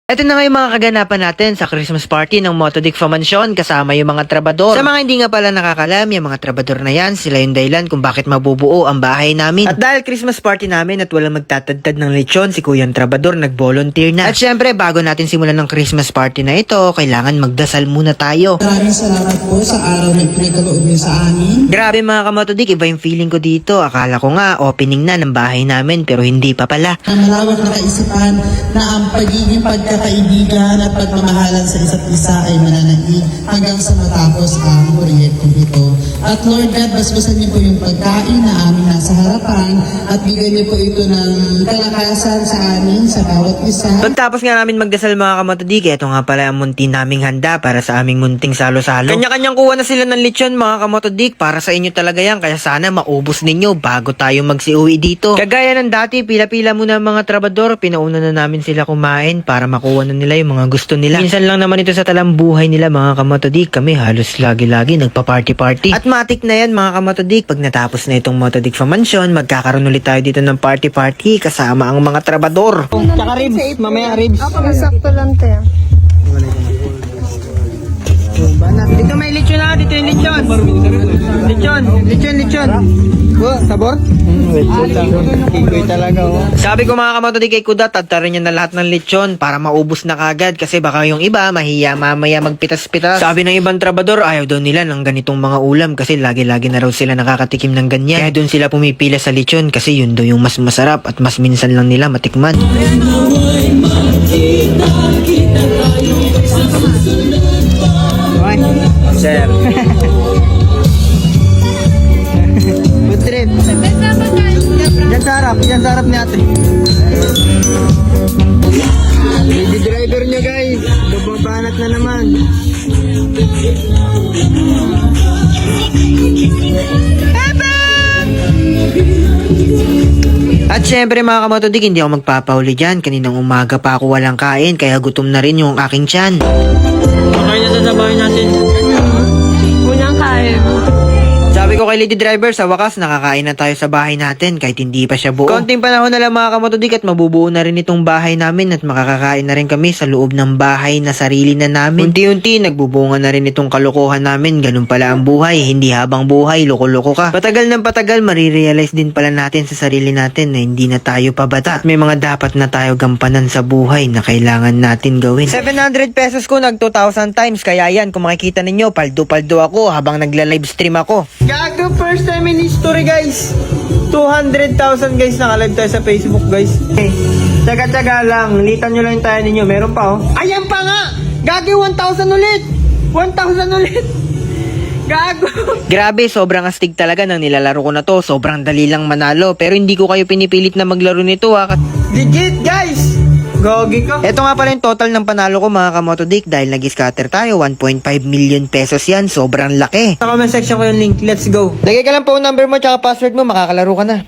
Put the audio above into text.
Ito na nga yung mga kaganapan natin sa Christmas party ng Motodic Mansion kasama yung mga trabador. Sa mga hindi nga pala nakakalam, yung mga trabador na yan, sila yung dahilan kung bakit mabubuo ang bahay namin. At dahil Christmas party namin at walang magtatadtad ng lechon, si Kuyang Trabador nag-volunteer na. At syempre, bago natin simulan ng Christmas party na ito, kailangan magdasal muna tayo. Maraming salamat po sa araw na ipinagkaloob niyo sa amin. Grabe mga kamotodik, iba yung feeling ko dito. Akala ko nga opening na ng bahay namin pero hindi pa pala. Ang malawak na kaisipan na ang pagiging pagkakaibigan at pagmamahalan sa isa't isa ay mananaig hanggang sa matapos ang proyektong ito. At Lord God, basbasan niyo po yung pagkain na aming nasa harapan at bigyan niyo po ito ng kalakasan sa amin, sa bawat isa. Pagtapos nga namin magdasal mga kamotodik, ito nga pala ang munti naming handa para sa aming munting salo-salo. Kanya-kanyang kuha na sila ng lechon mga kamotodik, para sa inyo talaga yan, kaya sana maubos ninyo bago tayo magsiuwi dito. Kagaya ng dati, pila-pila muna ang mga trabador, pinauna na namin sila kumain para makuha na nila yung mga gusto nila. Minsan lang naman ito sa talambuhay nila mga kamotodik, kami halos lagi-lagi nagpa-party-party. At matik na yan mga kamotodik, pag natapos na itong Motodic Mansion, magkakaroon ulit tayo dito ng party-party kasama ang mga trabador. Tsaka ribs, mamaya ribs. Sakto lang tayo. Dito may lechon na, dito yung lechon. Lechon. Sabor? Kikoy talaga Sabi ko mga kamotodik kay Kuda, tatarin niya na lahat ng lechon para maubos na kagad kasi baka yung iba mahiya mamaya magpitas-pitas. Sabi ng ibang trabador, ayaw daw nila ng ganitong mga ulam kasi lagi-lagi na raw sila nakakatikim ng ganyan. Kaya doon sila pumipila sa lechon kasi yun daw yung mas masarap at mas minsan lang nila matikman. Sir. Good trip. Yan sa harap ni ate. Lady driver niya guys. Babanat na naman. At syempre mga kamotodik, hindi ako magpapahuli dyan. Kaninang umaga pa ako walang kain, kaya gutom na rin yung aking tiyan. Okay na sa bahay natin. Unang kain. Sabi ko kay Lady Driver, sa wakas nakakain na tayo sa bahay natin kahit hindi pa siya buo. Konting panahon na lang mga kamotodik at mabubuo na rin itong bahay namin at makakakain na rin kami sa loob ng bahay na sarili na namin. Unti-unti nagbubunga na rin itong kalokohan namin. Ganun pala ang buhay, hindi habang buhay, loko-loko ka. Patagal ng patagal, marirealize din pala natin sa sarili natin na hindi na tayo pabata. At may mga dapat na tayo gampanan sa buhay na kailangan natin gawin. 700 pesos ko nag 2,000 times, kaya yan kung makikita ninyo, paldo-paldo ako habang nagla-livestream ako. Gago, first time in history guys. 200,000 guys, naka-live tayo sa Facebook guys. Okay. Tsaga-tsaga lang, litan nyo lang yung tayo ninyo. Meron pa oh. Ayan pa nga! Gago, 1,000 ulit! 1,000 ulit! Gago! Grabe, sobrang astig talaga nang nilalaro ko na to. Sobrang dali lang manalo. Pero hindi ko kayo pinipilit na maglaro nito ha. Legit guys! Gogi ko. Ito nga pala yung total ng panalo ko mga kamotodik dahil nag-scatter tayo. 1.5 million pesos yan. Sobrang laki. Sa comment section ko yung link. Let's go. Lagay ka lang po number mo tsaka password mo. Makakalaro ka na.